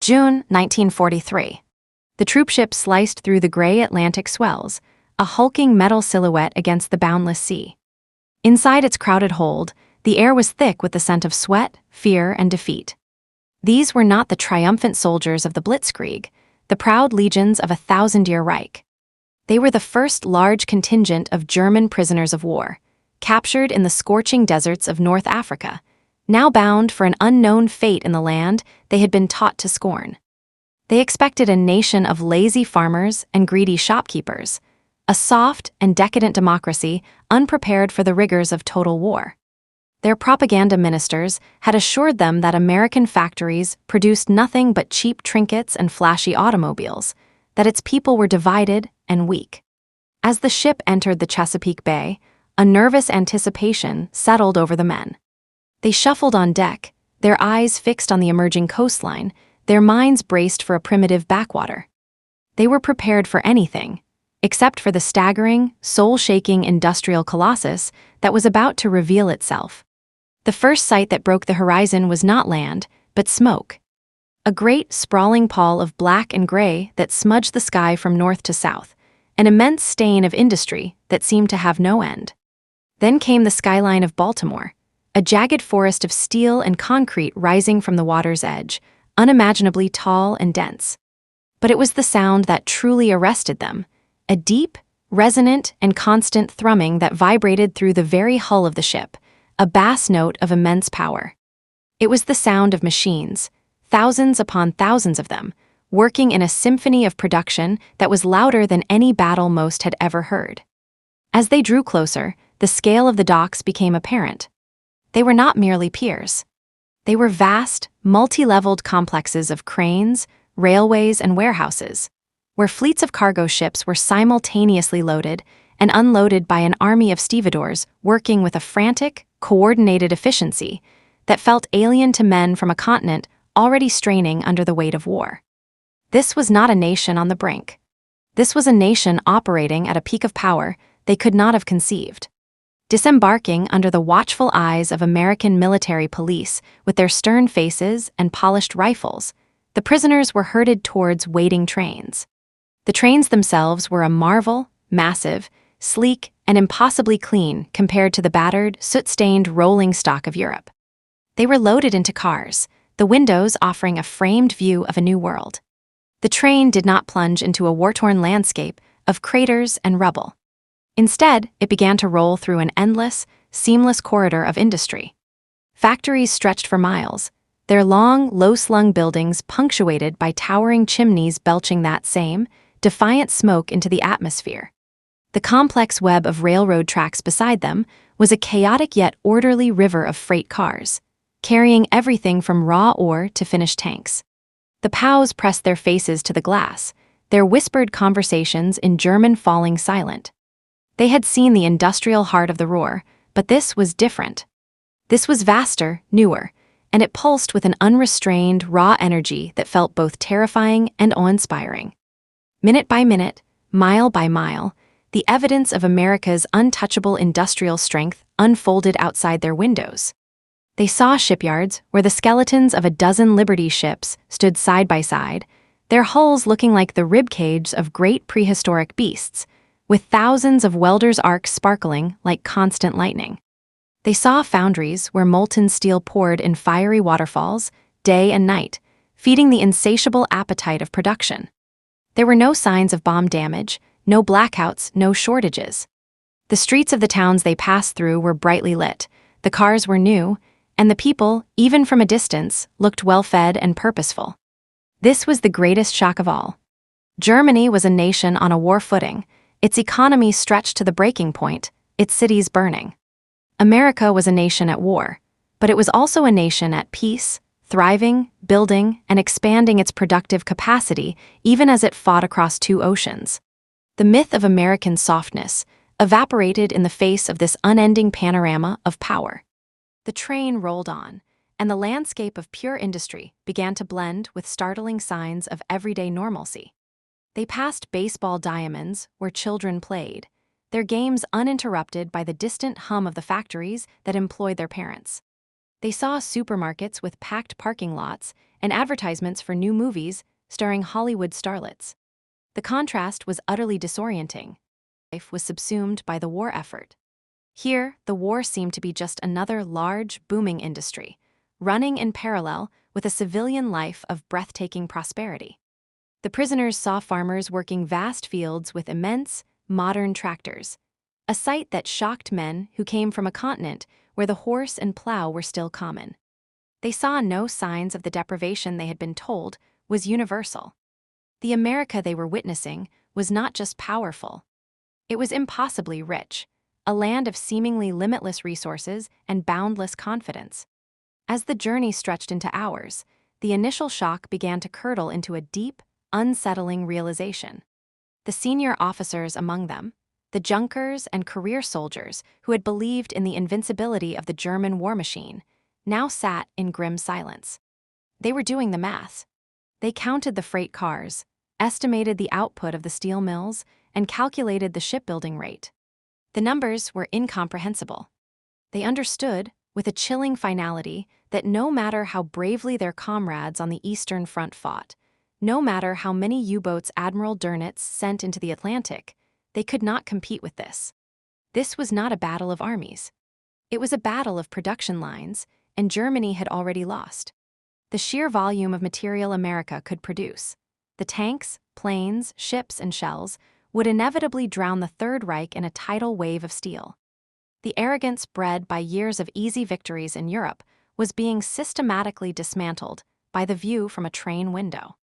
June 1943. The troopship sliced through the gray Atlantic swells, a hulking metal silhouette against the boundless sea. Inside its crowded hold, the air was thick with the scent of sweat, fear, and defeat. These were not the triumphant soldiers of the Blitzkrieg, the proud legions of a thousand-year Reich. They were the first large contingent of German prisoners of war, captured in the scorching deserts of North Africa, now bound for an unknown fate in the land they had been taught to scorn. They expected a nation of lazy farmers and greedy shopkeepers, a soft and decadent democracy unprepared for the rigors of total war. Their propaganda ministers had assured them that American factories produced nothing but cheap trinkets and flashy automobiles, that its people were divided and weak. As the ship entered the Chesapeake Bay, a nervous anticipation settled over the men. They shuffled on deck, their eyes fixed on the emerging coastline, their minds braced for a primitive backwater. They were prepared for anything, except for the staggering, soul-shaking industrial colossus that was about to reveal itself. The first sight that broke the horizon was not land, but smoke. A great, sprawling pall of black and gray that smudged the sky from north to south, an immense stain of industry that seemed to have no end. Then came the skyline of Baltimore, a jagged forest of steel and concrete rising from the water's edge, unimaginably tall and dense. But it was the sound that truly arrested them, a deep, resonant, and constant thrumming that vibrated through the very hull of the ship, a bass note of immense power. It was the sound of machines, thousands upon thousands of them, working in a symphony of production that was louder than any battle most had ever heard. As they drew closer, the scale of the docks became apparent. They were not merely piers. They were vast, multi-leveled complexes of cranes, railways, and warehouses, where fleets of cargo ships were simultaneously loaded and unloaded by an army of stevedores working with a frantic, coordinated efficiency that felt alien to men from a continent already straining under the weight of war. This was not a nation on the brink. This was a nation operating at a peak of power they could not have conceived. Disembarking under the watchful eyes of American military police with their stern faces and polished rifles, the prisoners were herded towards waiting trains. The trains themselves were a marvel, massive, sleek, and impossibly clean compared to the battered, soot-stained rolling stock of Europe. They were loaded into cars, the windows offering a framed view of a new world. The train did not plunge into a war-torn landscape of craters and rubble. Instead, it began to roll through an endless, seamless corridor of industry. Factories stretched for miles, their long, low-slung buildings punctuated by towering chimneys belching that same, defiant smoke into the atmosphere. The complex web of railroad tracks beside them was a chaotic yet orderly river of freight cars, carrying everything from raw ore to finished tanks. The POWs pressed their faces to the glass, their whispered conversations in German falling silent. They had seen the industrial heart of the roar, but this was different. This was vaster, newer, and it pulsed with an unrestrained, raw energy that felt both terrifying and awe-inspiring. Minute by minute, mile by mile, the evidence of America's untouchable industrial strength unfolded outside their windows. They saw shipyards where the skeletons of a dozen Liberty ships stood side by side, their hulls looking like the ribcage of great prehistoric beasts, with thousands of welders' arcs sparkling like constant lightning. They saw foundries where molten steel poured in fiery waterfalls, day and night, feeding the insatiable appetite of production. There were no signs of bomb damage, no blackouts, no shortages. The streets of the towns they passed through were brightly lit, the cars were new, and the people, even from a distance, looked well-fed and purposeful. This was the greatest shock of all. Germany was a nation on a war footing, its economy stretched to the breaking point, its cities burning. America was a nation at war, but it was also a nation at peace, thriving, building, and expanding its productive capacity even as it fought across two oceans. The myth of American softness evaporated in the face of this unending panorama of power. The train rolled on, and the landscape of pure industry began to blend with startling signs of everyday normalcy. They passed baseball diamonds where children played, their games uninterrupted by the distant hum of the factories that employed their parents. They saw supermarkets with packed parking lots and advertisements for new movies starring Hollywood starlets. The contrast was utterly disorienting. Life was subsumed by the war effort. Here, the war seemed to be just another large, booming industry, running in parallel with a civilian life of breathtaking prosperity. The prisoners saw farmers working vast fields with immense, modern tractors, a sight that shocked men who came from a continent where the horse and plow were still common. They saw no signs of the deprivation they had been told was universal. The America they were witnessing was not just powerful. It was impossibly rich, a land of seemingly limitless resources and boundless confidence. As the journey stretched into hours, the initial shock began to curdle into a deep, unsettling realization. The senior officers among them, the junkers and career soldiers who had believed in the invincibility of the German war machine, now sat in grim silence. They were doing the math. They counted the freight cars, estimated the output of the steel mills, and calculated the shipbuilding rate. The numbers were incomprehensible. They understood, with a chilling finality, that no matter how bravely their comrades on the Eastern Front fought, no matter how many U-boats Admiral Dönitz sent into the Atlantic, they could not compete with this. This was not a battle of armies. It was a battle of production lines, and Germany had already lost. The sheer volume of material America could produce, the tanks, planes, ships, and shells, would inevitably drown the Third Reich in a tidal wave of steel. The arrogance bred by years of easy victories in Europe was being systematically dismantled by the view from a train window.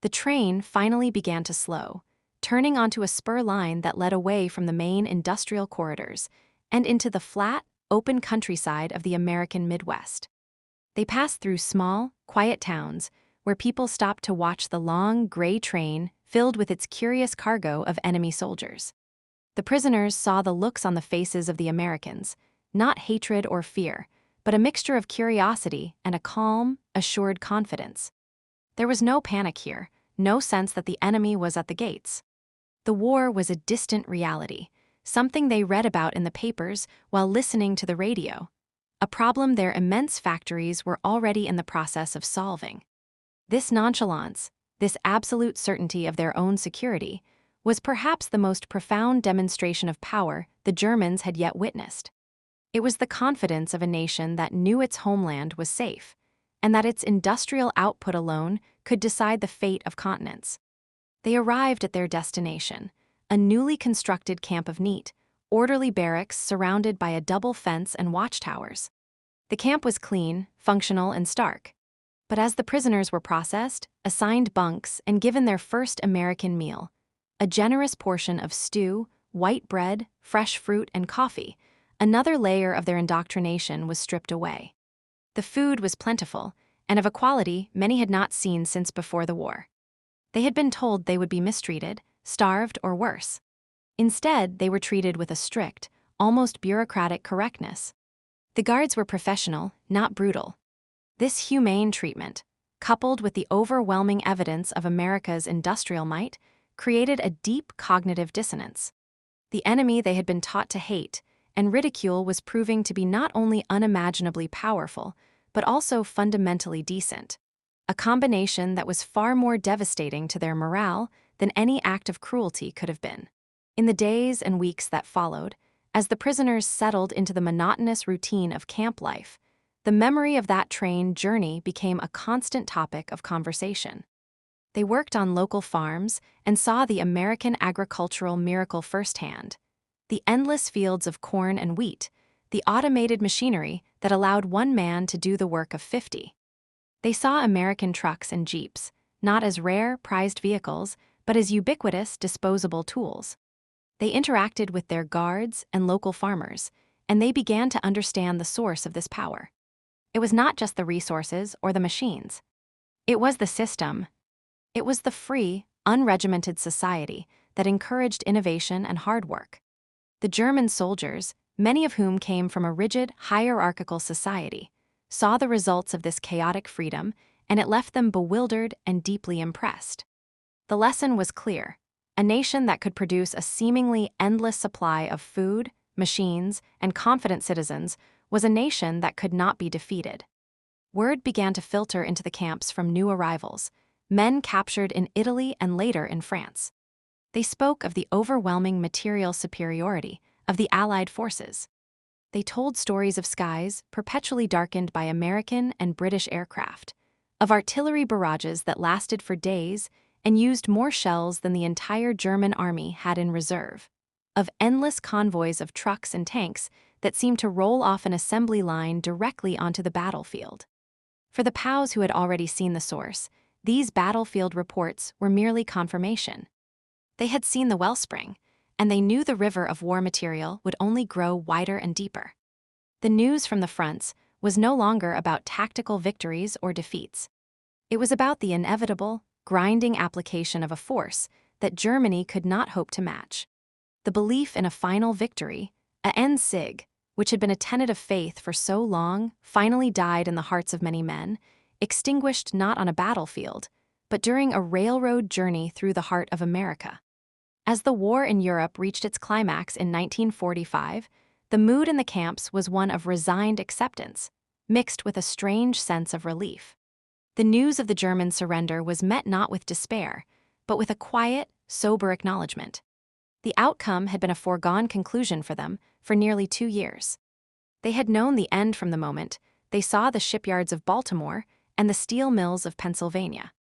The train finally began to slow, turning onto a spur line that led away from the main industrial corridors and into the flat, open countryside of the American Midwest. They passed through small, quiet towns where people stopped to watch the long, gray train filled with its curious cargo of enemy soldiers. The prisoners saw the looks on the faces of the Americans, not hatred or fear, but a mixture of curiosity and a calm, assured confidence. There was no panic here, no sense that the enemy was at the gates. The war was a distant reality, something they read about in the papers while listening to the radio, a problem their immense factories were already in the process of solving. This nonchalance, this absolute certainty of their own security, was perhaps the most profound demonstration of power the Germans had yet witnessed. It was the confidence of a nation that knew its homeland was safe, and that its industrial output alone could decide the fate of continents. They arrived at their destination, a newly constructed camp of neat, orderly barracks surrounded by a double fence and watchtowers. The camp was clean, functional, and stark. But as the prisoners were processed, assigned bunks, and given their first American meal, a generous portion of stew, white bread, fresh fruit, and coffee, another layer of their indoctrination was stripped away. The food was plentiful, and of a quality many had not seen since before the war. They had been told they would be mistreated, starved, or worse. Instead, they were treated with a strict, almost bureaucratic correctness. The guards were professional, not brutal. This humane treatment, coupled with the overwhelming evidence of America's industrial might, created a deep cognitive dissonance. The enemy they had been taught to hate and ridicule was proving to be not only unimaginably powerful, but also fundamentally decent, a combination that was far more devastating to their morale than any act of cruelty could have been. In the days and weeks that followed, as the prisoners settled into the monotonous routine of camp life, the memory of that train journey became a constant topic of conversation. They worked on local farms and saw the American agricultural miracle firsthand, the endless fields of corn and wheat, the automated machinery that allowed one man to do the work of 50. They saw American trucks and jeeps, not as rare, prized vehicles, but as ubiquitous, disposable tools. They interacted with their guards and local farmers, and they began to understand the source of this power. It was not just the resources or the machines. It was the system. It was the free, unregimented society that encouraged innovation and hard work. The German soldiers, many of whom came from a rigid, hierarchical society, saw the results of this chaotic freedom, and it left them bewildered and deeply impressed. The lesson was clear. A nation that could produce a seemingly endless supply of food, machines, and confident citizens was a nation that could not be defeated. Word began to filter into the camps from new arrivals, men captured in Italy and later in France. They spoke of the overwhelming material superiority of the Allied forces. They told stories of skies perpetually darkened by American and British aircraft, of artillery barrages that lasted for days and used more shells than the entire German army had in reserve, of endless convoys of trucks and tanks that seemed to roll off an assembly line directly onto the battlefield. For the POWs who had already seen the source, these battlefield reports were merely confirmation. They had seen the wellspring, and they knew the river of war material would only grow wider and deeper. The news from the fronts was no longer about tactical victories or defeats. It was about the inevitable, grinding application of a force that Germany could not hope to match. The belief in a final victory, a Endsieg, which had been a tenet of faith for so long, finally died in the hearts of many men, extinguished not on a battlefield, but during a railroad journey through the heart of America. As the war in Europe reached its climax in 1945, the mood in the camps was one of resigned acceptance, mixed with a strange sense of relief. The news of the German surrender was met not with despair, but with a quiet, sober acknowledgement. The outcome had been a foregone conclusion for them for nearly 2 years. They had known the end from the moment they saw the shipyards of Baltimore and the steel mills of Pennsylvania.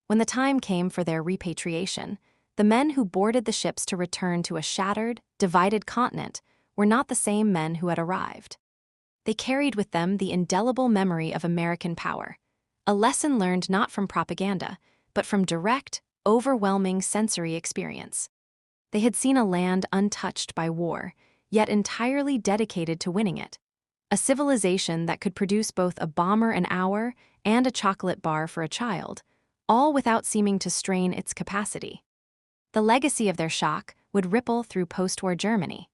When the time came for their repatriation, the men who boarded the ships to return to a shattered, divided continent were not the same men who had arrived. They carried with them the indelible memory of American power, a lesson learned not from propaganda, but from direct, overwhelming sensory experience. They had seen a land untouched by war, yet entirely dedicated to winning it, a civilization that could produce both a bomber an hour and a chocolate bar for a child, all without seeming to strain its capacity. The legacy of their shock would ripple through post-war Germany.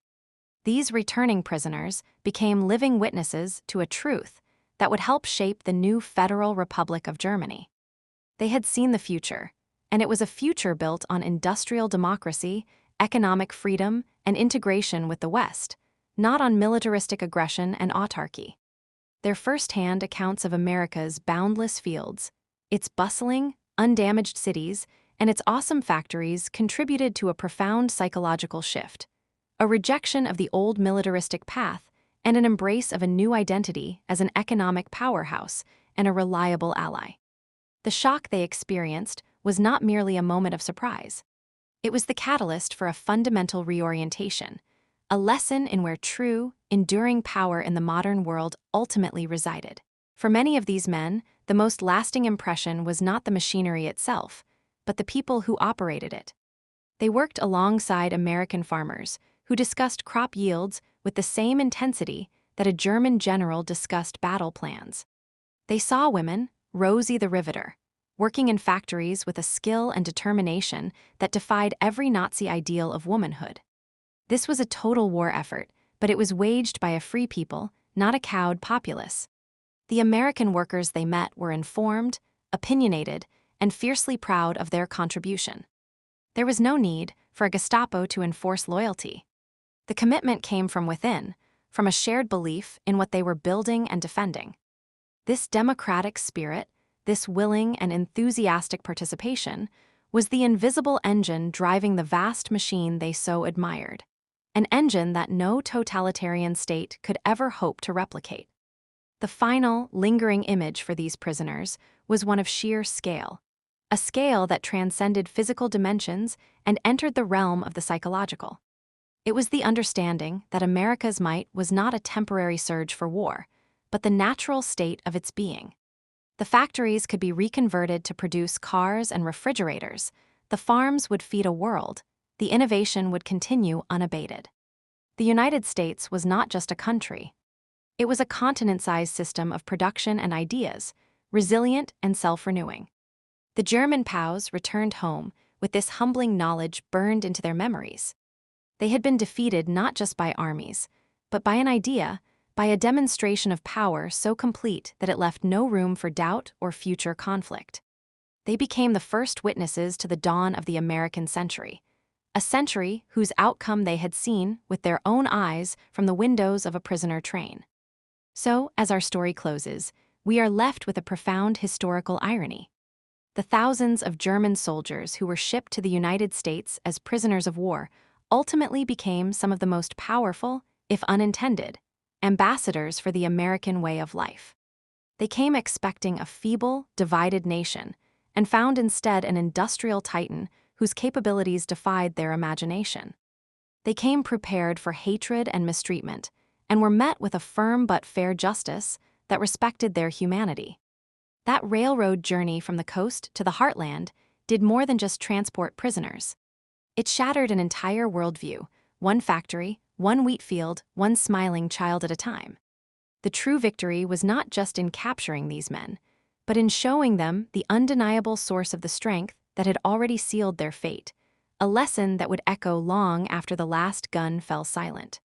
These returning prisoners became living witnesses to a truth that would help shape the new Federal Republic of Germany. They had seen the future, and it was a future built on industrial democracy, economic freedom, and integration with the West, not on militaristic aggression and autarky. Their first-hand accounts of America's boundless fields, its bustling, undamaged cities, and its awesome factories contributed to a profound psychological shift, a rejection of the old militaristic path and an embrace of a new identity as an economic powerhouse and a reliable ally. The shock they experienced was not merely a moment of surprise. It was the catalyst for a fundamental reorientation, a lesson in where true, enduring power in the modern world ultimately resided. For many of these men, the most lasting impression was not the machinery itself, but the people who operated it. They worked alongside American farmers who discussed crop yields with the same intensity that a German general discussed battle plans. They saw women, Rosie the Riveter, working in factories with a skill and determination that defied every Nazi ideal of womanhood. This was a total war effort, but it was waged by a free people, not a cowed populace. The American workers they met were informed, opinionated, and fiercely proud of their contribution. There was no need for a Gestapo to enforce loyalty. The commitment came from within, from a shared belief in what they were building and defending. This democratic spirit, this willing and enthusiastic participation, was the invisible engine driving the vast machine they so admired, an engine that no totalitarian state could ever hope to replicate. The final, lingering image for these prisoners was one of sheer scale, a scale that transcended physical dimensions and entered the realm of the psychological. It was the understanding that America's might was not a temporary surge for war, but the natural state of its being. The factories could be reconverted to produce cars and refrigerators, the farms would feed a world, the innovation would continue unabated. The United States was not just a country. It was a continent-sized system of production and ideas, resilient and self-renewing. The German POWs returned home with this humbling knowledge burned into their memories. They had been defeated not just by armies, but by an idea, by a demonstration of power so complete that it left no room for doubt or future conflict. They became the first witnesses to the dawn of the American century, a century whose outcome they had seen with their own eyes from the windows of a prisoner train. So, as our story closes, we are left with a profound historical irony. The thousands of German soldiers who were shipped to the United States as prisoners of war ultimately became some of the most powerful, if unintended, ambassadors for the American way of life. They came expecting a feeble, divided nation, and found instead an industrial titan whose capabilities defied their imagination. They came prepared for hatred and mistreatment, and were met with a firm but fair justice that respected their humanity. That railroad journey from the coast to the heartland did more than just transport prisoners. It shattered an entire worldview, one factory, one wheat field, one smiling child at a time. The true victory was not just in capturing these men, but in showing them the undeniable source of the strength that had already sealed their fate, a lesson that would echo long after the last gun fell silent.